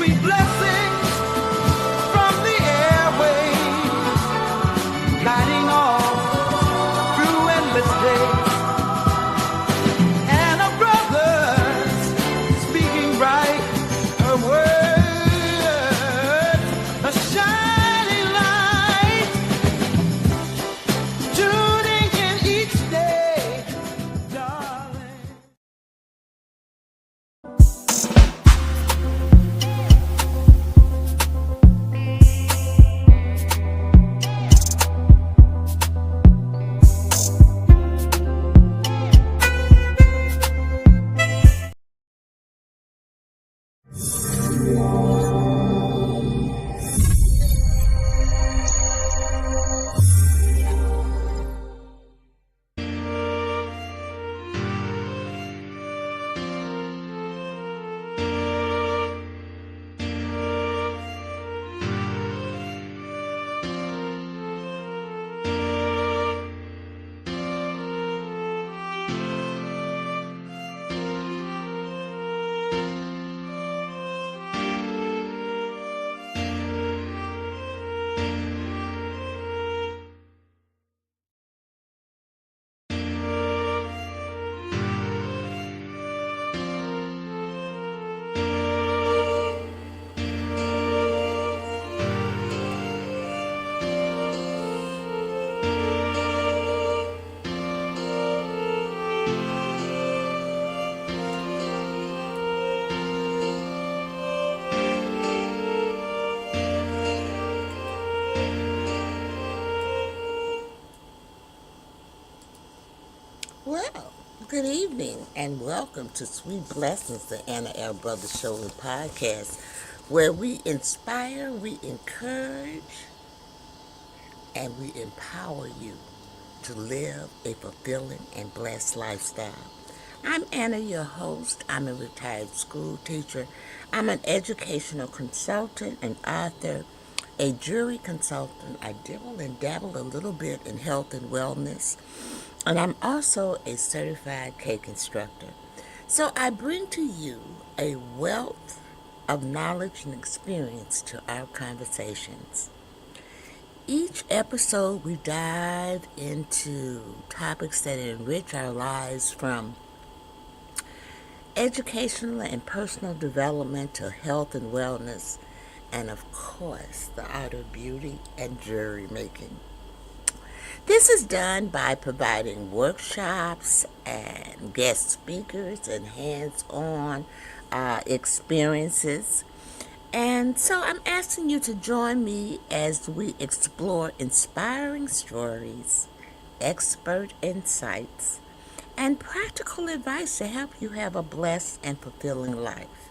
Sweet blessings from the airwaves, gliding on through endless days. And our brothers speaking bright words, a shining light, tuning in each day, darling. Well, good evening and welcome to Sweet Blessings, the Anna L. Brothers Show and Podcast, where we inspire, we encourage, and we empower you to live a fulfilling and blessed lifestyle. I'm Anna, your host. I'm a retired school teacher. I'm an educational consultant, an author, a jury consultant. I dibble and dabble a little bit in health and wellness. And I'm also a certified cake instructor. So I bring to you a wealth of knowledge and experience to our conversations. Each episode, we dive into topics that enrich our lives, from educational and personal development to health and wellness, and of course, the art of beauty and jewelry making. This is done by providing workshops and guest speakers and hands-on experiences. And so I'm asking you to join me as we explore inspiring stories, expert insights, and practical advice to help you have a blessed and fulfilling life.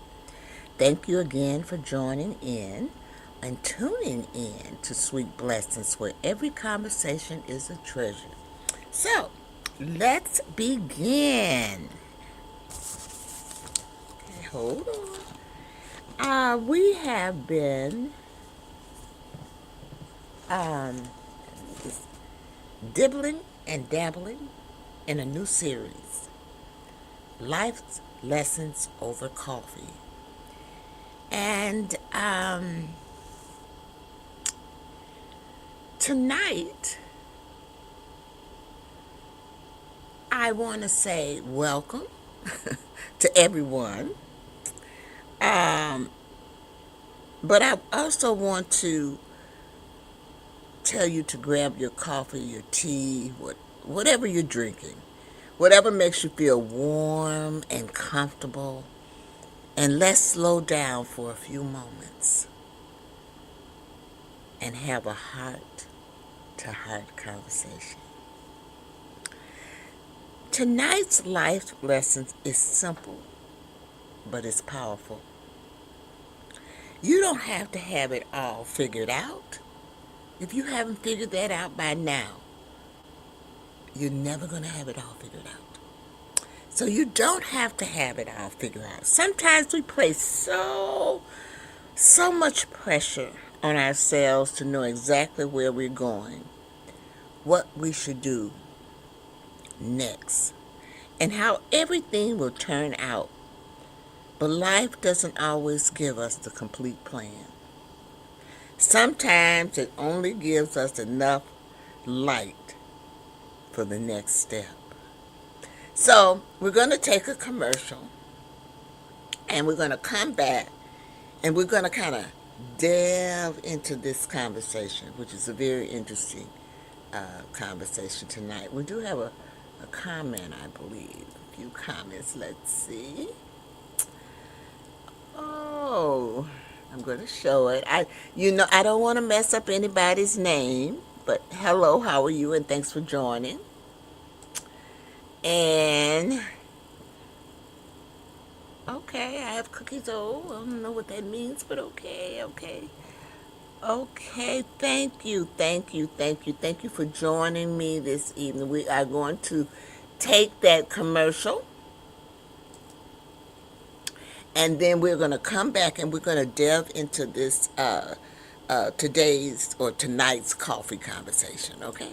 Thank you again for joining in and tuning in to Sweet Blessings, where every conversation is a treasure. So, let's begin. Okay, hold on. We have been dibbling and dabbling in a new series, Life's Lessons Over Coffee. And tonight, I want to say welcome to everyone. But I also want to tell you to grab your coffee, your tea, whatever you're drinking, whatever makes you feel warm and comfortable, and let's slow down for a few moments and have a heart-to-heart conversation. Tonight's life lesson is simple, but it's powerful. You don't have to have it all figured out. If you haven't figured that out by now, you're never going to have it all figured out. So you don't have to have it all figured out. Sometimes we place so much pressure on ourselves to know exactly where we're going, what we should do next, and how everything will turn out. But life doesn't always give us the complete plan. Sometimes it only gives us enough light for the next step. So we're going to take a commercial and we're going to come back and we're going to kind of delve into this conversation, which is a very interesting conversation tonight. We do have a comment, I believe. A few comments. Let's see. Oh, I'm going to show it. I don't want to mess up anybody's name, but hello, how are you? And thanks for joining. And okay, I have cookies. Oh, I don't know what that means, but okay. Okay, thank you for joining me this evening. We are going to take that commercial and then we're going to come back and we're going to delve into this today's or tonight's coffee conversation, okay?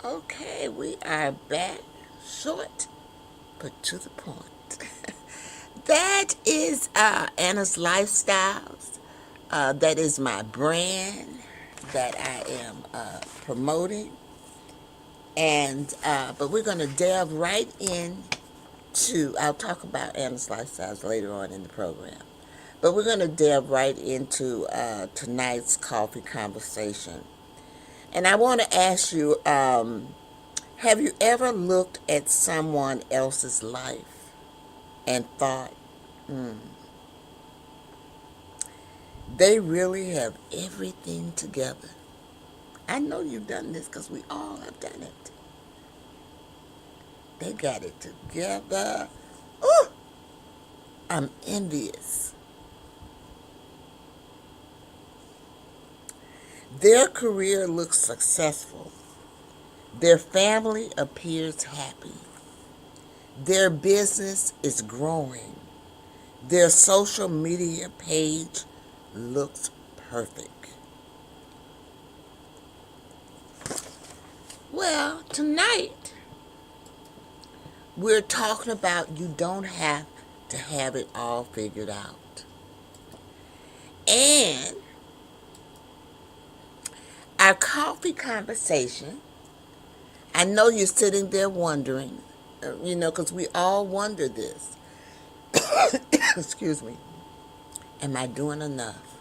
Okay, we are back. Short, but to the point. That is Anna's Lifestyles. That is my brand that I am promoting. And but we're going to delve right into, I'll talk about Anna's Lifestyles later on in the program. But we're going to delve right into tonight's coffee conversation. And I want to ask you, have you ever looked at someone else's life and thought, they really have everything together? I know you've done this because we all have done it. They got it together. Ooh, I'm envious. Their career looks successful. Their family appears happy. Their business is growing. Their social media page looks perfect. Well, tonight we're talking about you don't have to have it all figured out. And our coffee conversation, I know you're sitting there wondering, because we all wonder this. Excuse me. Am I doing enough?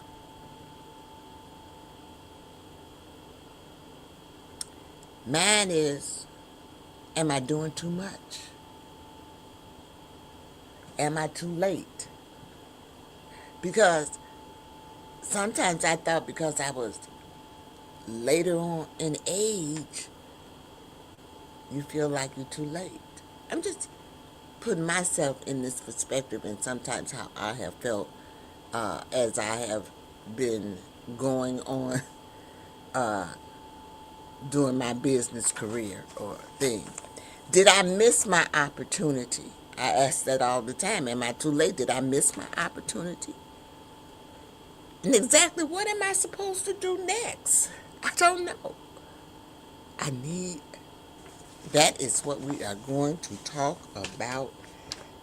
Mine is, am I doing too much? Am I too late? Because sometimes I thought because I was later on in age, you feel like you're too late. I'm just putting myself in this perspective and sometimes how I have felt as I have been going on doing my business career or thing. Did I miss my opportunity? I ask that all the time. Am I too late? Did I miss my opportunity? And exactly what am I supposed to do next? I don't know. That is what we are going to talk about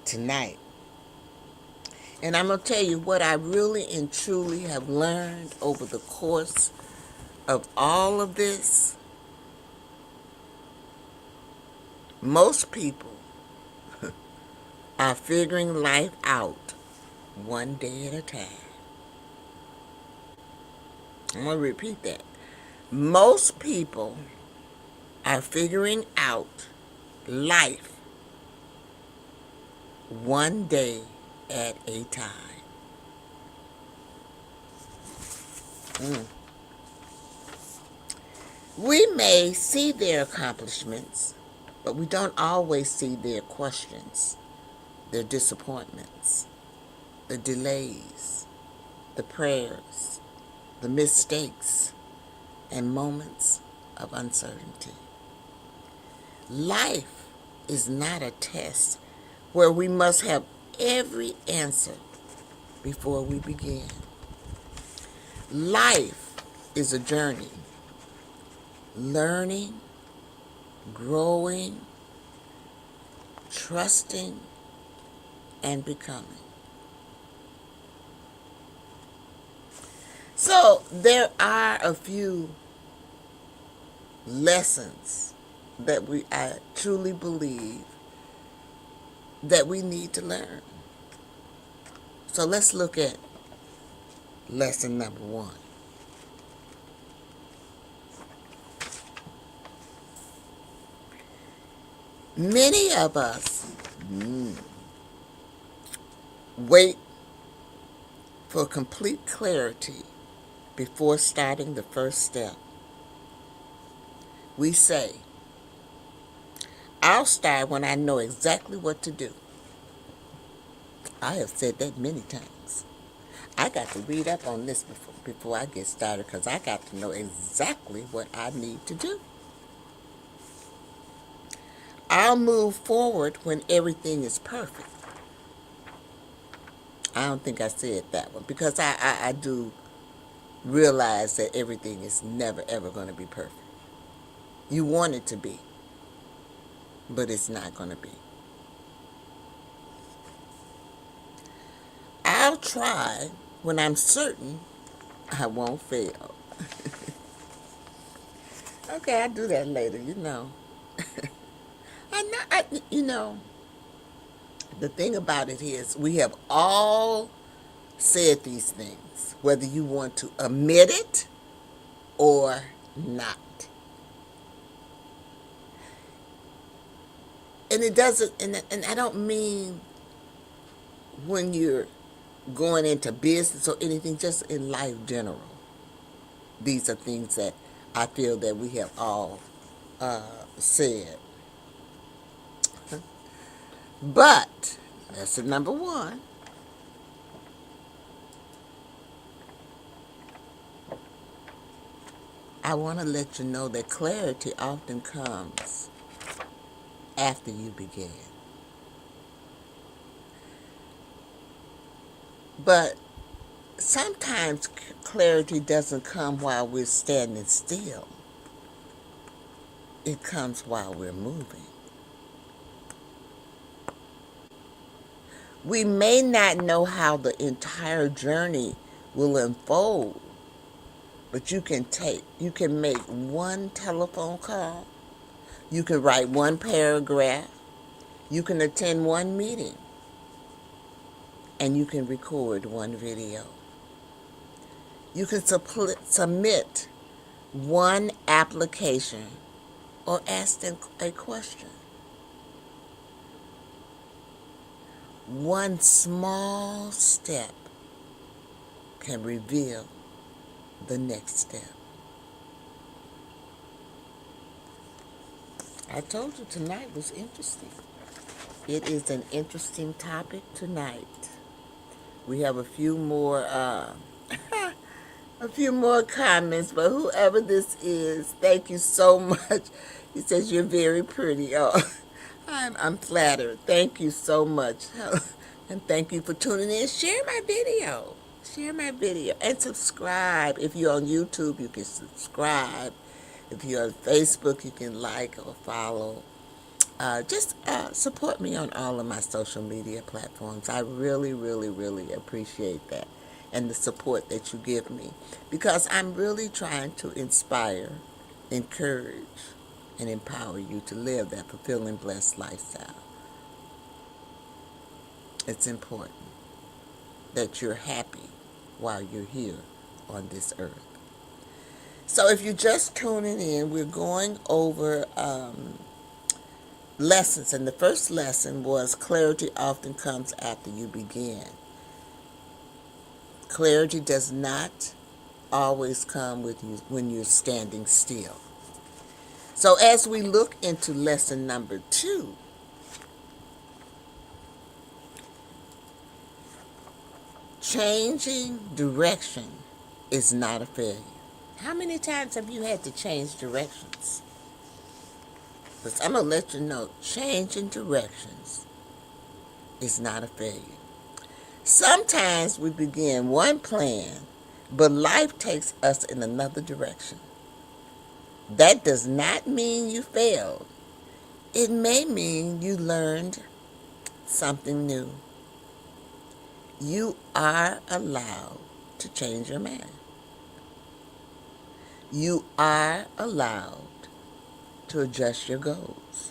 tonight. And I'm going to tell you what I really and truly have learned over the course of all of this. Most people are figuring life out one day at a time. I'm going to repeat that. Most people are figuring out life one day at a time. We may see their accomplishments, but we don't always see their questions. their disappointments, the delays, the prayers, the mistakes, and moments of uncertainty. Life is not a test where we must have every answer before we begin. Life is a journey, learning, growing, trusting, and becoming. So there are a few lessons that I truly believe that we need to learn. So let's look at lesson number 1. Many of us wait for complete clarity before starting the first step. We say, I'll start when I know exactly what to do. I have said that many times. I got to read up on this before I get started because I got to know exactly what I need to do. I'll move forward when everything is perfect. I don't think I said that one because I do realize that everything is never ever going to be perfect. You want it to be, but it's not going to be. I'll try when I'm certain I won't fail. Okay, I'll do that later, you know. The thing about it is we have all said these things, whether you want to admit it or not. And it doesn't, and I don't mean when you're going into business or anything, just in life general. These are things that I feel that we have all said. But, lesson number 1, I want to let you know that clarity often comes after you begin. But sometimes clarity doesn't come while we're standing still. It comes while we're moving. We may not know how the entire journey will unfold, but you can make one telephone call, you can write one paragraph, you can attend one meeting, and you can record one video. You can submit one application or ask a question. One small step can reveal the next step. I told you tonight was interesting. It is an interesting topic tonight. We have a few more comments, but whoever this is, thank you so much. He says you're very pretty. Oh, I'm flattered. Thank you so much. And thank you for tuning in. Share my video. Share my video. And subscribe. If you're on YouTube, you can subscribe. If you're on Facebook, you can like or follow. Just support me on all of my social media platforms. I really, really, really appreciate that and the support that you give me because I'm really trying to inspire, encourage, and empower you to live that fulfilling, blessed lifestyle. It's important that you're happy while you're here on this earth. So if you're just tuning in, we're going over lessons, and the first lesson was clarity often comes after you begin. Clarity does not always come with you when you're standing still. So as we look into lesson number 2, Changing direction is not a failure. How many times have you had to change directions? Because I'm going to let you know, changing directions is not a failure. Sometimes we begin one plan, but life takes us in another direction. That does not mean you failed. It may mean you learned something new. You are allowed to change your mind. You are allowed to adjust your goals.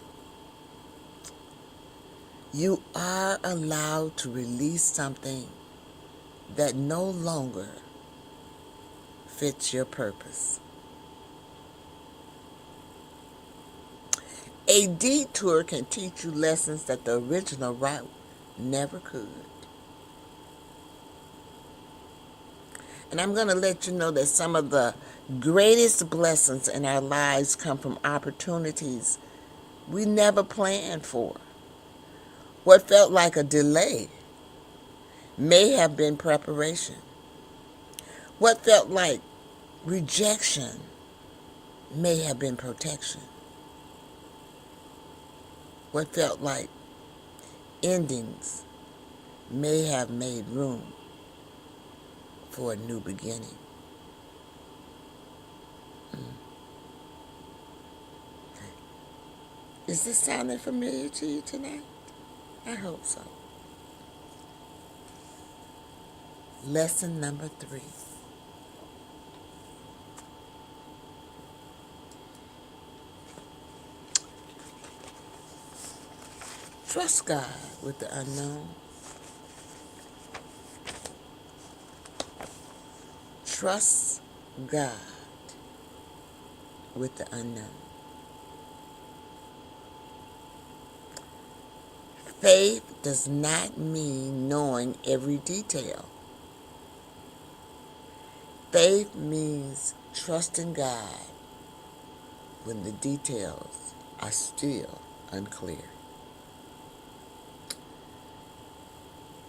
You are allowed to release something that no longer fits your purpose. A detour can teach you lessons that the original route never could. And I'm going to let you know that some of the greatest blessings in our lives come from opportunities we never planned for. What felt like a delay may have been preparation. What felt like rejection may have been protection. What felt like endings may have made room for a new beginning. Is this sounding familiar to you tonight? I hope so. Lesson number 3. Trust God with the unknown. Trust God with the unknown. Faith does not mean knowing every detail. Faith means trusting God when the details are still unclear.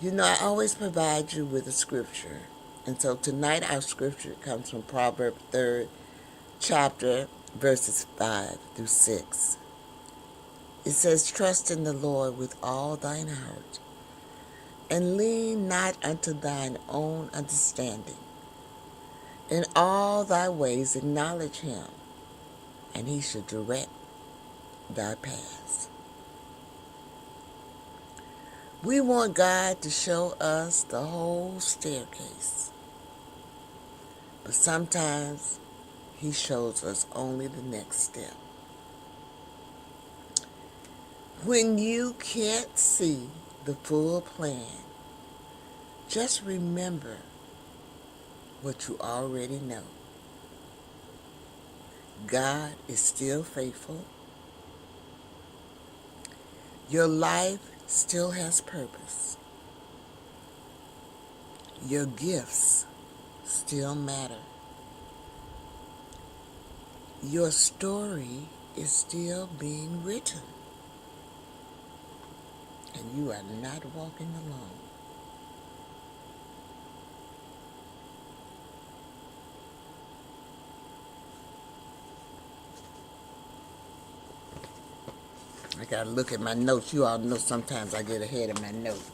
You know, I always provide you with a scripture. And so tonight our scripture comes from Proverbs 3rd chapter, verses 5 through 6. It says, trust in the Lord with all thine heart, and lean not unto thine own understanding. In all thy ways acknowledge him, and he shall direct thy paths. We want God to show us the whole staircase, but sometimes he shows us only the next step. When you can't see the full plan, just remember what you already know. God is still faithful. Your life still has purpose. Your gifts still matter. Your story is still being written. And you are not walking alone. I gotta look at my notes. You all know sometimes I get ahead of my notes.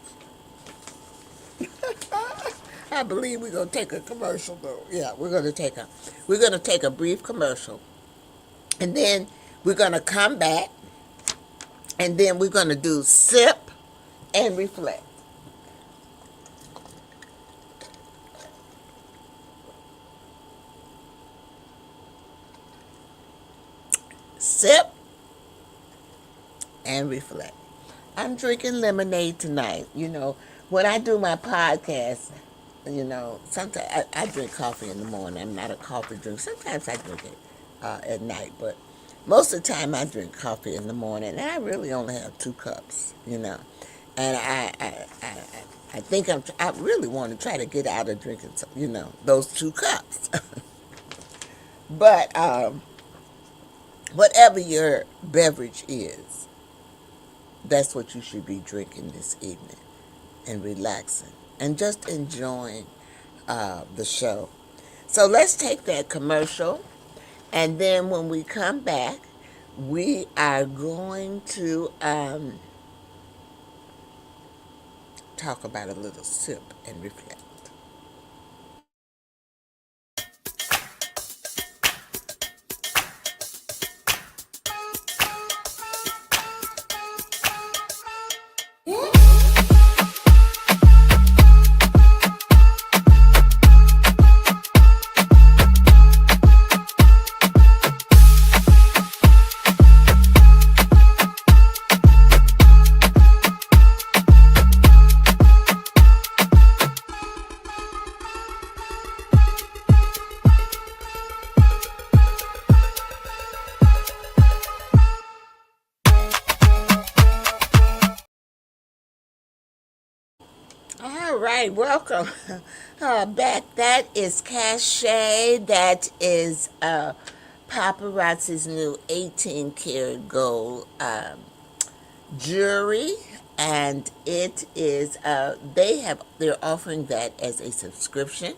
I believe we're gonna take a commercial though. Yeah, we're gonna take a brief commercial. And then we're gonna come back, and then we're gonna do sip and reflect. Sip and reflect. I'm drinking lemonade tonight. You know, when I do my podcast, you know, sometimes I drink coffee in the morning. I'm not a coffee drinker. Sometimes I drink it at night, but most of the time I drink coffee in the morning, and I really only have 2 cups, you know. And I think I really want to try to get out of drinking, you know, those 2 cups. But whatever your beverage is, that's what you should be drinking this evening and relaxing and just enjoying the show. So let's take that commercial, and then when we come back, we are going to talk about a little sip and reflect. All right, welcome back. That is Cache. That is Paparazzi's new 18 karat gold jewelry, and it is they're offering that as a subscription.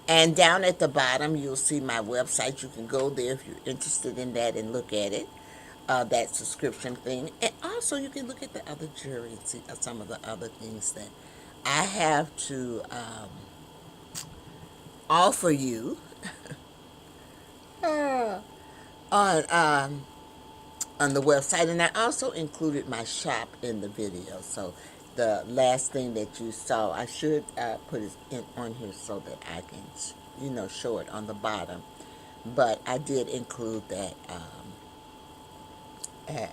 And down at the bottom, you'll see my website. You can go there if you're interested in that and look at it, that subscription thing. And also, you can look at the other jewelry and see some of the other things that I have to offer you uh, on the website. And I also included my shop in the video. So the last thing that you saw, I should put it on here so that I can, show it on the bottom. But I did include that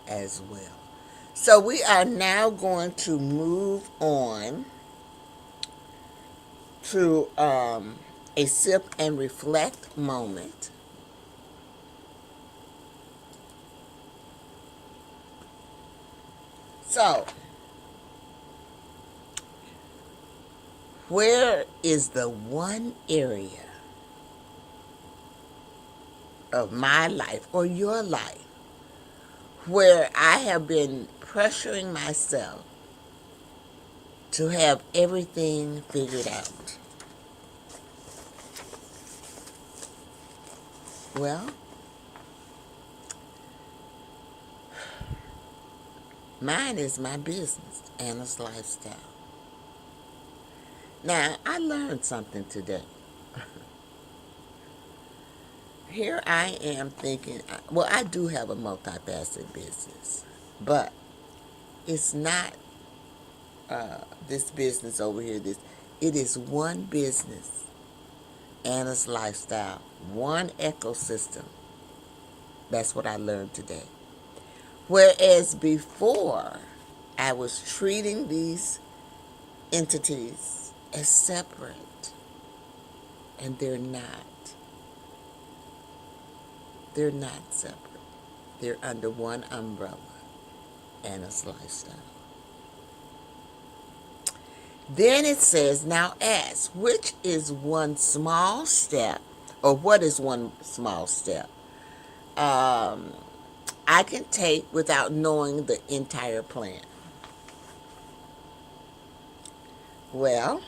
as well. So we are now going to move on to a sip and reflect moment. So, where is the one area of my life or your life where I have been pressuring myself to have everything figured out? Well, mine is my business, Anna's Lifestyle. Now, I learned something today. Here I am thinking, well, I do have a multifaceted business, but it's not this business over here. It is one business, Anna's Lifestyle, one ecosystem. That's what I learned today. Whereas before, I was treating these entities as separate, and they're not. They're not separate. They're under one umbrella, Anna's Lifestyle. Then it says, now ask, which is one small step, or what is one small step I can take without knowing the entire plan? Well,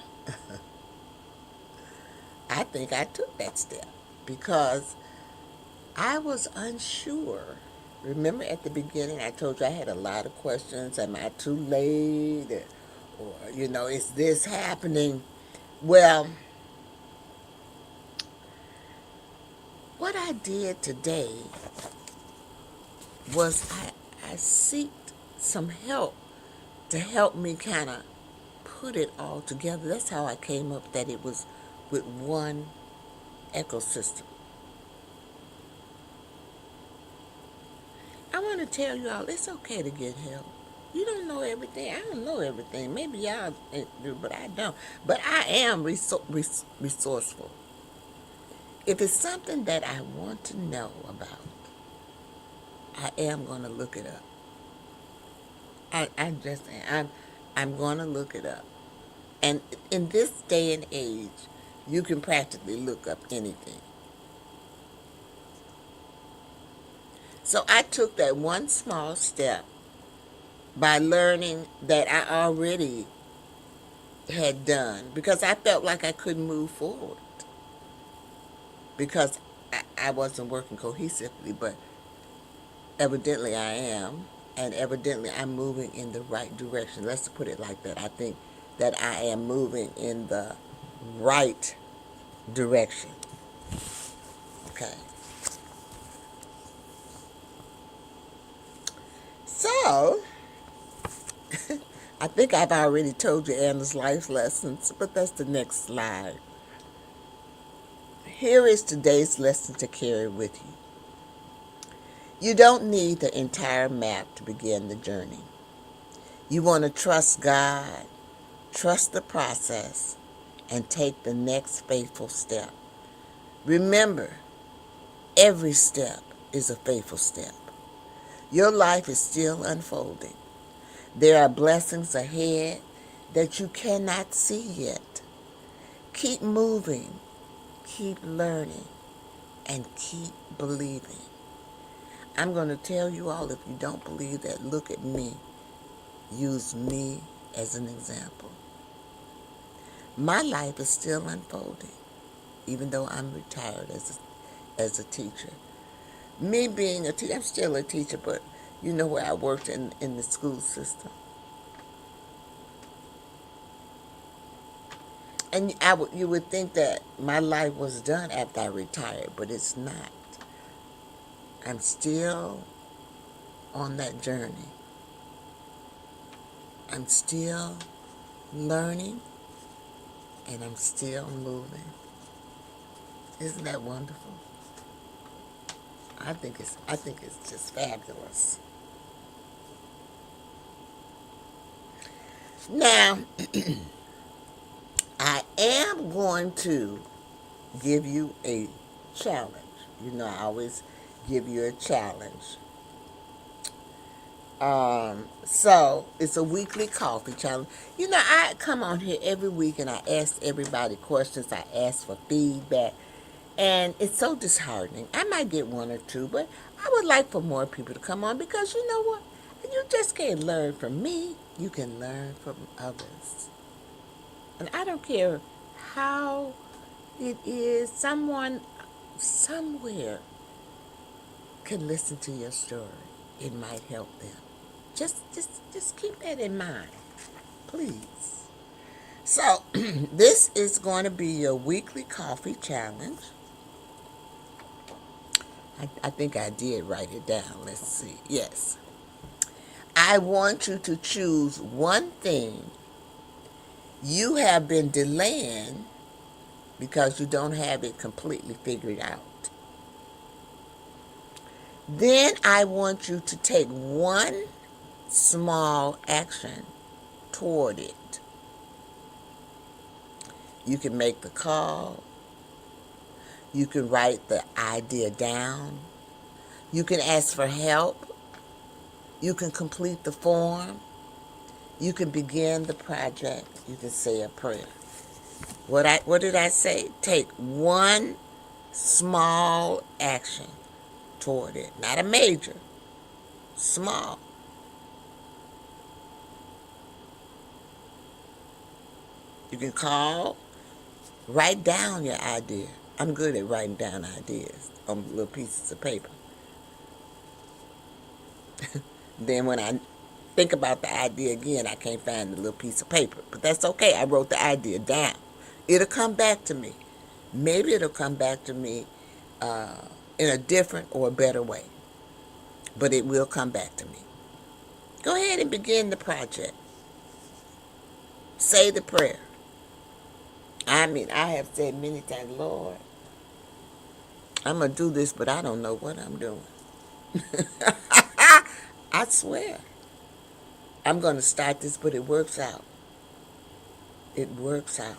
I think I took that step because I was unsure. Remember at the beginning I told you I had a lot of questions. Am I too late? Or is this happening? Well, what I did today was I seeked some help to help me kind of put it all together. That's how I came up that it was with one ecosystem. I want to tell you all, it's okay to get help. You don't know everything. I don't know everything. Maybe y'all do, but I don't. But I am resourceful. If it's something that I want to know about, I am going to look it up. I'm going to look it up. And in this day and age, you can practically look up anything. So I took that one small step by learning that I already had done, because I felt like I couldn't move forward because I wasn't working cohesively, but evidently I am, and evidently I'm moving in the right direction. Let's put it like that. I think that I am moving in the right direction. Okay. So, I think I've already told you Anna's life lessons, but that's the next slide. Here is today's lesson to carry with you. You don't need the entire map to begin the journey. You want to trust God, trust the process, and take the next faithful step. Remember, every step is a faithful step. Your life is still unfolding. There are blessings ahead that you cannot see yet. Keep moving, keep learning, and keep believing. I'm going to tell you all, if you don't believe that, look at me. Use me as an example. My life is still unfolding, even though I'm retired as a teacher. Me being a teacher, I'm still a teacher, but you know where I worked in the school system. And you would think that my life was done after I retired, but it's not. I'm still on that journey. I'm still learning, and I'm still moving. Isn't that wonderful? I think it's just fabulous. Now, I am going to give you a challenge. You know, I always give you a challenge. So it's a weekly coffee challenge. You know, I come on here every week and I ask everybody questions. I ask for feedback. And it's so disheartening. I might get one or two, but I would like for more people to come on, because you know what? You just can't learn from me. You can learn from others. And I don't care how it is, someone somewhere can listen to your story. It might help them. Just keep that in mind, please. So, this is going to be your weekly coffee challenge. I think I did write it down. Let's see. Yes. I want you to choose one thing you have been delaying because you don't have it completely figured out. Then I want you to take one small action toward it. You can make the call. You can write the idea down. You can ask for help. You can complete the form. You can begin the project. You can say a prayer. What did I say? Take one small action toward it. Not a major. Small. You can call. Write down your idea. I'm good at writing down ideas on little pieces of paper. Then when I think about the idea again, I can't find the little piece of paper. But that's okay. I wrote the idea down. It'll come back to me. Maybe it'll come back to me in a different or a better way. But it will come back to me. Go ahead and begin the project. Say the prayer. I mean, I have said many times, Lord, I'm going to do this, but I don't know what I'm doing. I swear. I'm going to start this, but it works out. It works out.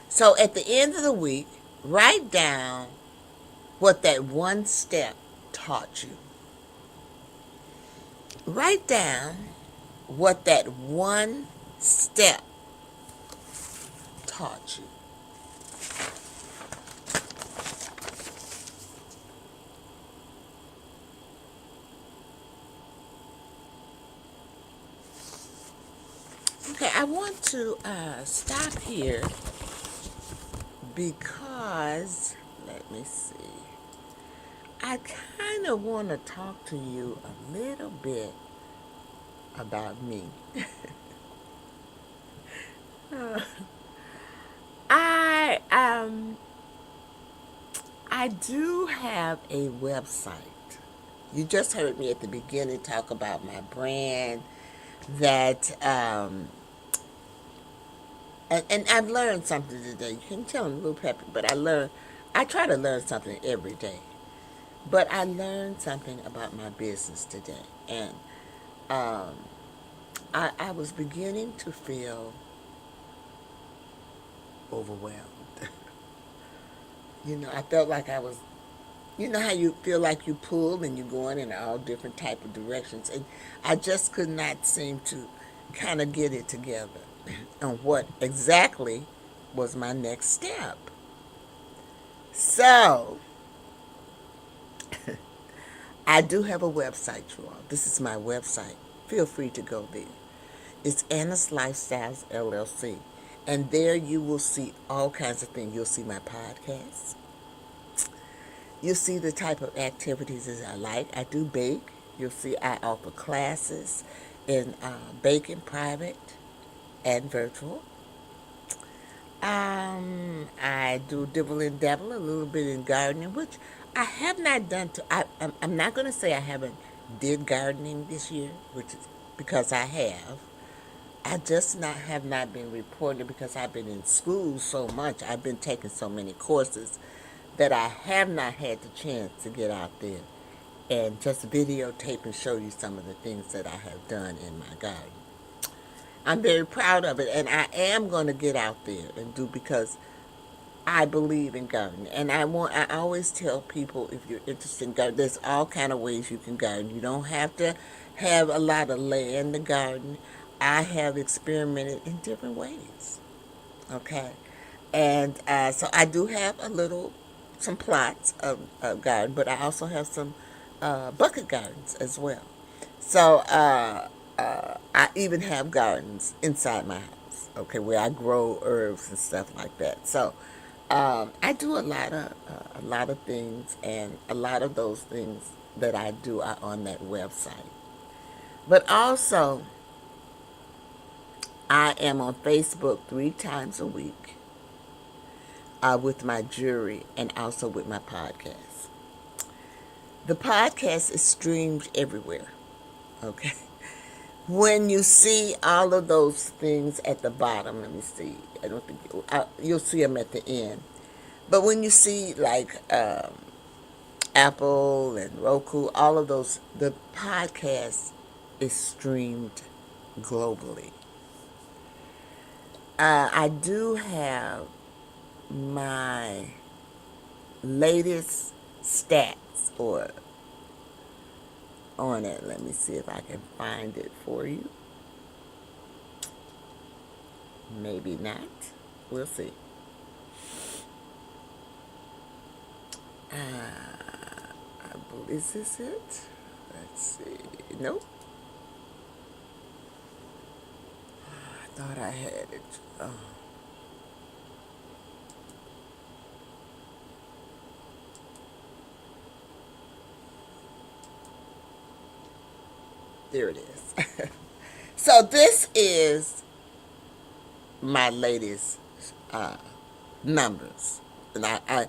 So at the end of the week, write down what that one step taught you. Write down what that one step taught you. Okay, I want to stop here because, let me see, I kind of want to talk to you a little bit about me. I I do have a website. You just heard me at the beginning talk about my brand that and I've learned something today. You can tell I'm a little peppy, but I try to learn something every day. But I learned something about my business today, and um, I was beginning to feel overwhelmed. I felt like I was, how you feel like you pull and you're going in all different type of directions, and I just could not seem to kind of get it together on what exactly was my next step. So I do have a website, you all. This is my website. Feel free to go there. It's Anna's Lifestyles LLC. And there you will see all kinds of things. You'll see my podcast. You'll see the type of activities that I like. I do bake. You'll see I offer classes in baking private and virtual. I do dibble and dabble a little bit in gardening, which I have not done. I'm not going to say I haven't did gardening this year, which is because I have. I just have not been reporting because I've been in school so much. I've been taking so many courses that I have not had the chance to get out there and just videotape and show you some of the things that I have done in my garden. I'm very proud of it, and I am going to get out there and do because I believe in gardening, and I always tell people if you're interested in gardening, there's all kind of ways you can garden. You don't have to have a lot of land to garden. I have experimented in different ways. Okay, and so I do have some plots of garden, but I also have some bucket gardens as well. So I even have gardens inside my house. Okay, where I grow herbs and stuff like that. So I do a lot of things, and a lot of those things that I do are on that website. But also, I am on Facebook 3 times a week with my jury and also with my podcast. The podcast is streamed everywhere. Okay. When you see all of those things at the bottom, let me see. I don't think you'll see them at the end. But when you see like Apple and Roku, all of those, the podcast is streamed globally. I do have my latest stats or on it. Let me see if I can find it for you. Maybe not. We'll see. Is this it? Let's see. Nope. I thought I had it. Oh. There it is. So this is my latest numbers, and I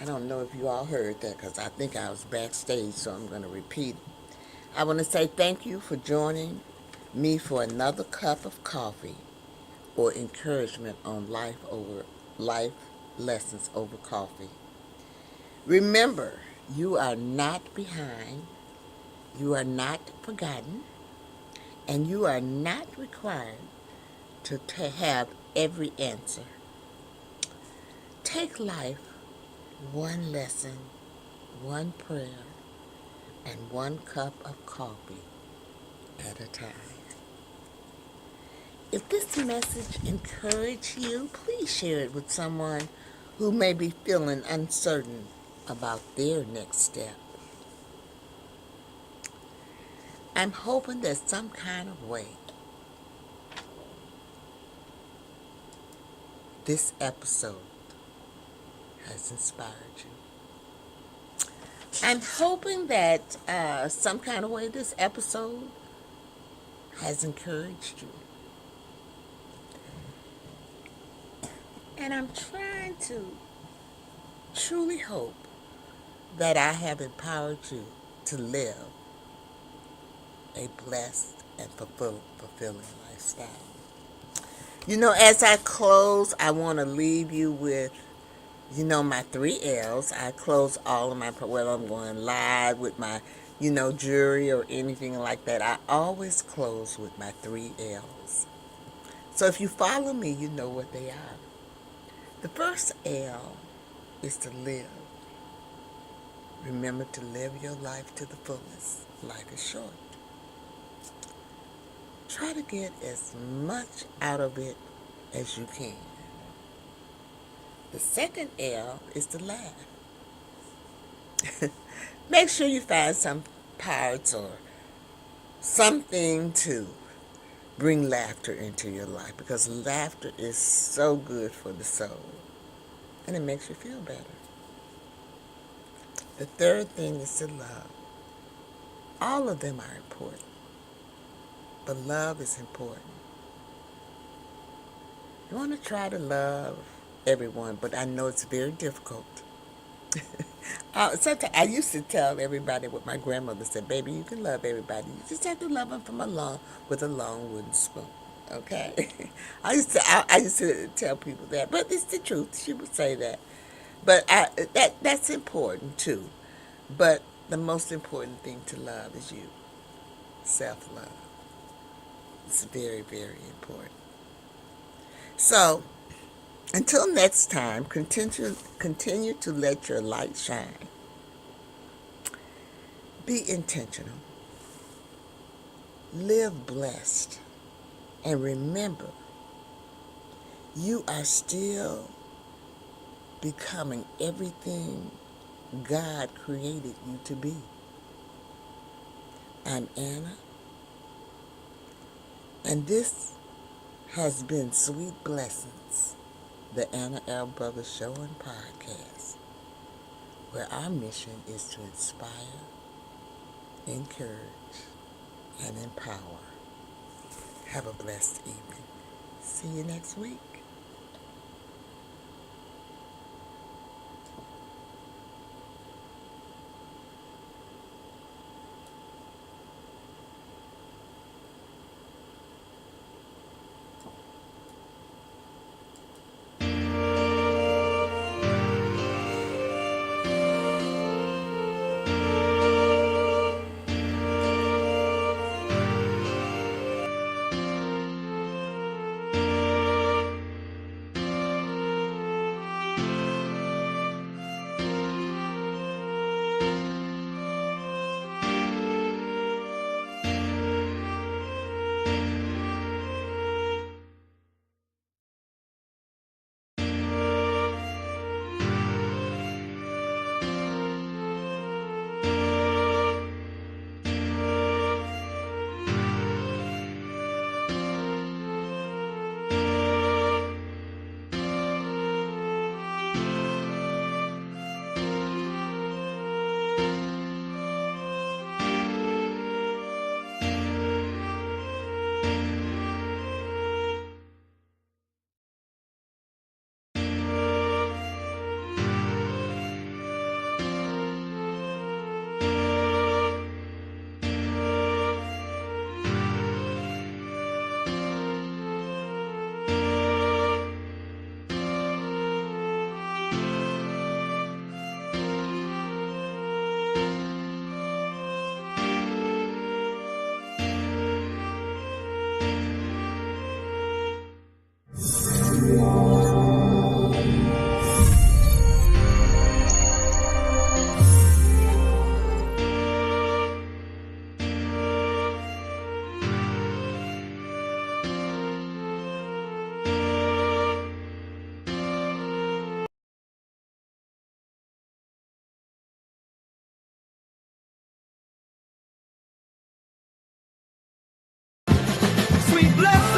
I don't know if you all heard that because I think I was backstage, so I'm going to repeat it. I want to say thank you for joining me for another cup of coffee or encouragement on life lessons over coffee. Remember, you are not behind, you are not forgotten, and you are not required to have every answer. Take life one lesson, one prayer, and one cup of coffee at a time. If this message encouraged you, please share it with someone who may be feeling uncertain about their next step. I'm hoping that some kind of way this episode has inspired you. I'm hoping that some kind of way this episode has encouraged you. And I'm trying to truly hope that I have empowered you to live a blessed and fulfilling lifestyle. You know, as I close, I want to leave you with, my 3 L's. I close all of my, whether I'm going live with my, jury or anything like that. I always close with my 3 L's. So if you follow me, you know what they are. The first L is to live. Remember to live your life to the fullest. Life is short. Try to get as much out of it as you can. The second L is to laugh. Make sure you find some parts or something to bring laughter into your life, because laughter is so good for the soul and it makes you feel better. The third thing is to love. All of them are important, but love is important. You want to try to love everyone, but I know it's very difficult. Sometimes I used to tell everybody what my grandmother said, baby, you can love everybody. You just have to love them with a long wooden spoon. Okay? I used to tell people that, but it's the truth. She would say that. But that's important too. But the most important thing to love is you. Self-love. It's very, very important. So, until next time, continue to let your light shine. Be intentional. Live blessed. And remember, you are still becoming everything God created you to be. I'm Anna, and this has been Sweet Blessings, the Anna L. Brothers Show and Podcast, where our mission is to inspire, encourage, and empower. Have a blessed evening. See you next week. blessings.